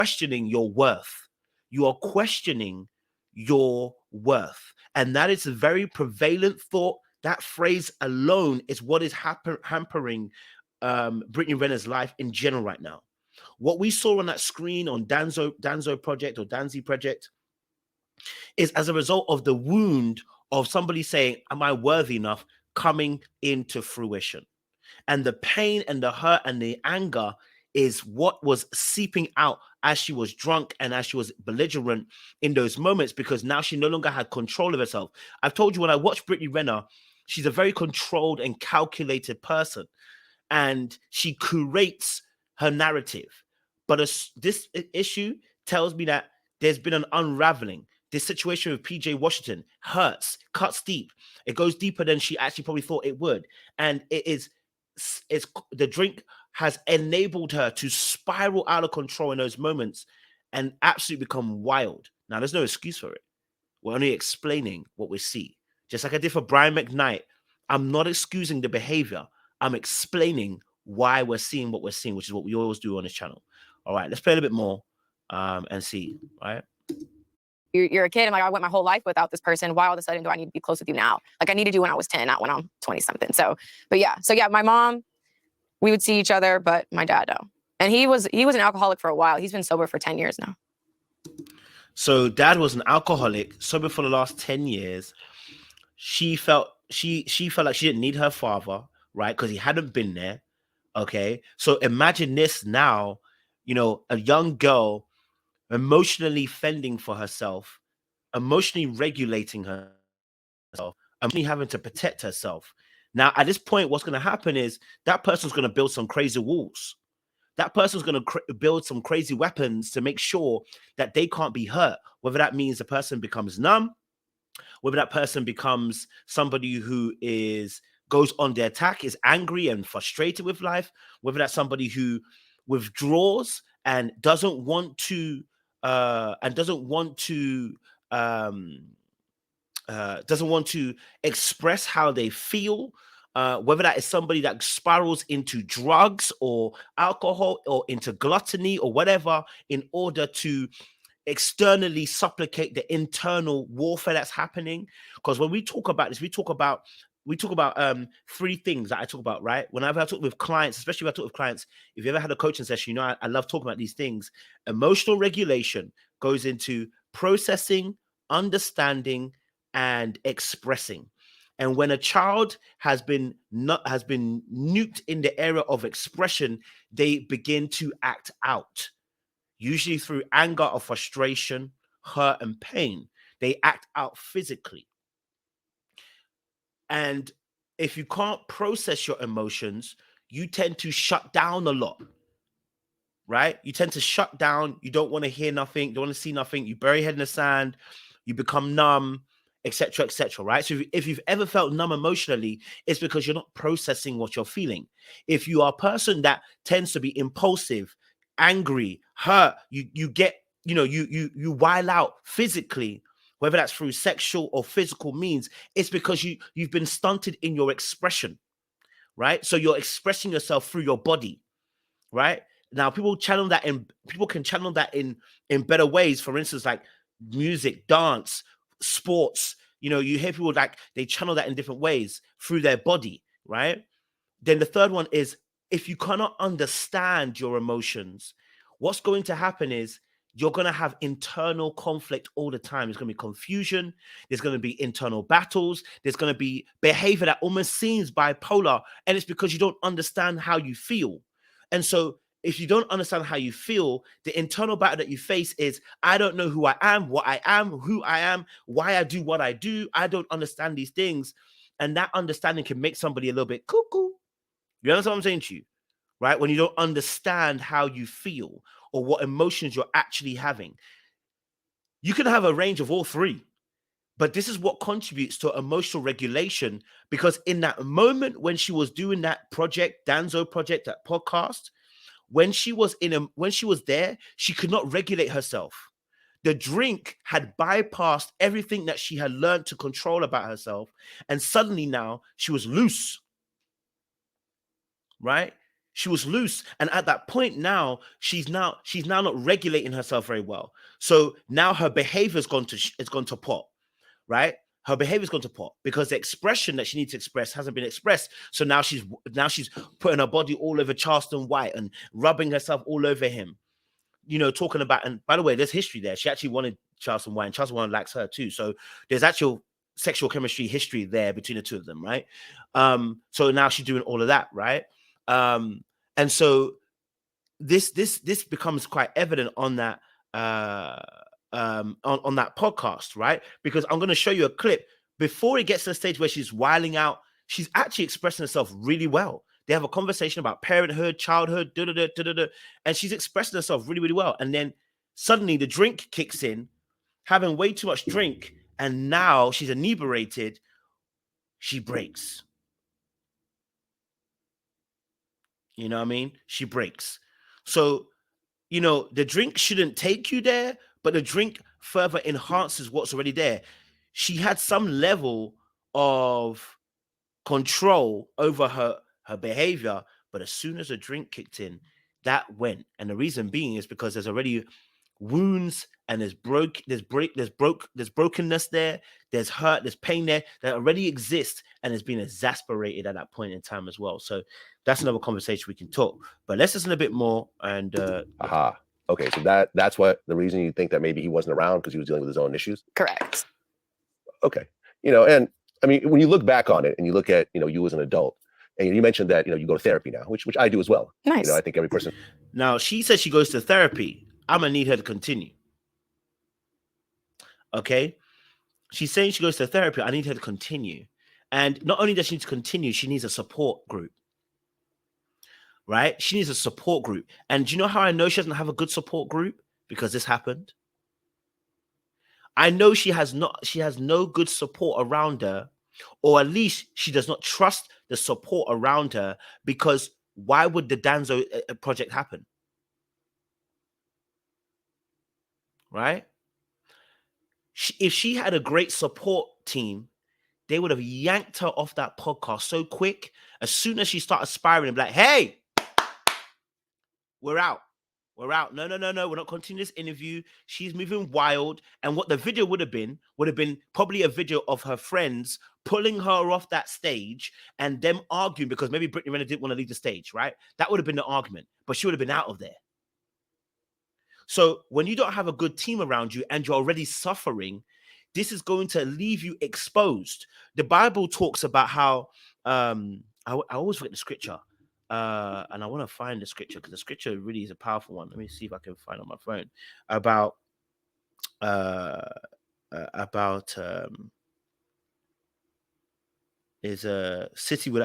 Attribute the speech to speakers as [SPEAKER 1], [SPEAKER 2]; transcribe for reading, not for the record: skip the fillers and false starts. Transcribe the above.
[SPEAKER 1] questioning your worth. You are questioning your worth. And that is a very prevalent thought. That phrase alone is what is hampering Brittany Renner's life in general right now. What we saw on that screen on Danzo Project or Danzy Project is as a result of the wound of somebody saying, am I worthy enough, coming into fruition. And the pain and the hurt and the anger is what was seeping out as she was drunk and as she was belligerent in those moments, because now she no longer had control of herself. I've told you, when I watch Brittany Renner, she's a very controlled and calculated person, and she curates her narrative. But this issue tells me that there's been an unraveling. This situation with PJ Washington hurts, cuts deep. It goes deeper than she actually probably thought it would. And it's the drink has enabled her to spiral out of control in those moments and absolutely become wild. Now, there's no excuse for it. We're only explaining what we see. Just like I did for Brian McKnight, I'm not excusing the behavior. I'm explaining why we're seeing what we're seeing, which is what we always do on this channel. All right, let's play a little bit more and see, right?
[SPEAKER 2] You're a kid, and like, I went my whole life without this person. Why all of a sudden do I need to be close with you now? Like, I needed you when I was 10, not when I'm 20 something. So yeah, my mom, we would see each other, but my dad, no. And he was an alcoholic for a while. He's been sober for 10 years now.
[SPEAKER 1] So dad was an alcoholic, sober for the last 10 years. She felt like she didn't need her father, right? Because he hadn't been there. Okay. So imagine this now, a young girl emotionally fending for herself, emotionally regulating herself, emotionally having to protect herself. Now, at this point, what's going to happen is that person's going to build some crazy walls. That person's going to build some crazy weapons to make sure that they can't be hurt, whether that means the person becomes numb, whether that person becomes somebody who goes on the attack, is angry and frustrated with life, whether that's somebody who withdraws and doesn't want to express how they feel, whether that is somebody that spirals into drugs or alcohol or into gluttony or whatever, in order to externally supplicate the internal warfare that's happening. Because when we talk about this, we talk about three things that I talk about, right? Whenever I talk with clients, especially when I talk with clients, if you ever had a coaching session, I love talking about these things. Emotional regulation goes into processing, understanding, and expressing. And when a child has been nuked in the area of expression, they begin to act out, usually through anger or frustration, hurt, and pain. They act out physically. And if you can't process your emotions, you tend to shut down a lot, right? You tend to shut down. You don't want to hear nothing. You don't want to see nothing. You bury your head in the sand. You become numb, etc., right? So if you've ever felt numb emotionally, it's because you're not processing what you're feeling. If you are a person that tends to be impulsive, angry, hurt, you get, you wild out physically, whether that's through sexual or physical means, it's because you've been stunted in your expression, right? So you're expressing yourself through your body, right? Now, people can channel that in better ways. For instance, like music, dance, sports. You hear people like they channel that in different ways through their body, right? Then the third one is, if you cannot understand your emotions, what's going to happen is you're going to have internal conflict all the time. There's going to be confusion. There's going to be internal battles. There's going to be behavior that almost seems bipolar. And it's because you don't understand how you feel. And so if you don't understand how you feel, the internal battle that you face is, I don't know who I am, what I am, who I am, why I do what I do. I don't understand these things. And that understanding can make somebody a little bit cuckoo. You understand what I'm saying to you? Right? When you don't understand how you feel or what emotions you're actually having. You can have a range of all three, but this is what contributes to emotional regulation, because in that moment when she was doing that project, Danzo project, that podcast, when she was there, she could not regulate herself. The drink had bypassed everything that she had learned to control about herself, and suddenly now she was loose. Right? She was loose, and at that point now she's now not regulating herself very well. So now her behavior's gone to pot, right? Her behavior's gone to pot because the expression that she needs to express hasn't been expressed. So now she's putting her body all over Charleston White and rubbing herself all over him. You know, talking about, and by the way, there's history there. She actually wanted Charleston White, and Charleston White likes her too. So there's actual sexual chemistry history there between the two of them, right? So now she's doing all of that, right? And so this becomes quite evident on that on that podcast, right? Because I'm going to show you a clip before it gets to the stage where she's wiling out. She's actually expressing herself really well. They have a conversation about parenthood, childhood, and she's expressing herself really, really well. And then suddenly the drink kicks in, having way too much drink, and now she's inebriated. She breaks. You know what I mean? She breaks. So, you know, the drink shouldn't take you there, but the drink further enhances what's already there. She had some level of control over her behavior, but as soon as the drink kicked in, that went. And the reason being is because there's already wounds and there's brokenness there, there's hurt, there's pain there that already exists and has been exasperated at that point in time as well. So that's another conversation we can talk. But let's listen a bit more. And
[SPEAKER 3] okay, so that's what the reason you think that maybe he wasn't around, because he was dealing with his own issues.
[SPEAKER 2] Correct.
[SPEAKER 3] Okay, you know, and I mean, when you look back on it and you look at, you know, you as an adult, and you mentioned that, you know, you go to therapy now, which I do as well.
[SPEAKER 2] Nice.
[SPEAKER 3] You know, I think every person.
[SPEAKER 1] Now she says she goes to therapy. I'm gonna need her to continue. Okay, she's saying she goes to therapy. I need her to continue, and not only does she need to continue, she needs a support group. Right? She needs a support group. And do you know how I know she doesn't have a good support group? Because this happened. I know she has no good support around her, or at least she does not trust the support around her, because why would the Danzo project happen? Right? If she had a great support team, they would have yanked her off that podcast so quick. As soon as she started aspiring and be like, hey, we're out. We're out. No. We're not continuing this interview. She's moving wild. And what the video would have been probably a video of her friends pulling her off that stage and them arguing, because maybe Brittany Renner didn't want to leave the stage, right? That would have been the argument, but she would have been out of there. So when you don't have a good team around you and you're already suffering, this is going to leave you exposed. The Bible talks about how, I always forget the scripture. And I want to find the scripture, because the scripture really is a powerful one. Let me see if I can find it on my phone about is a city with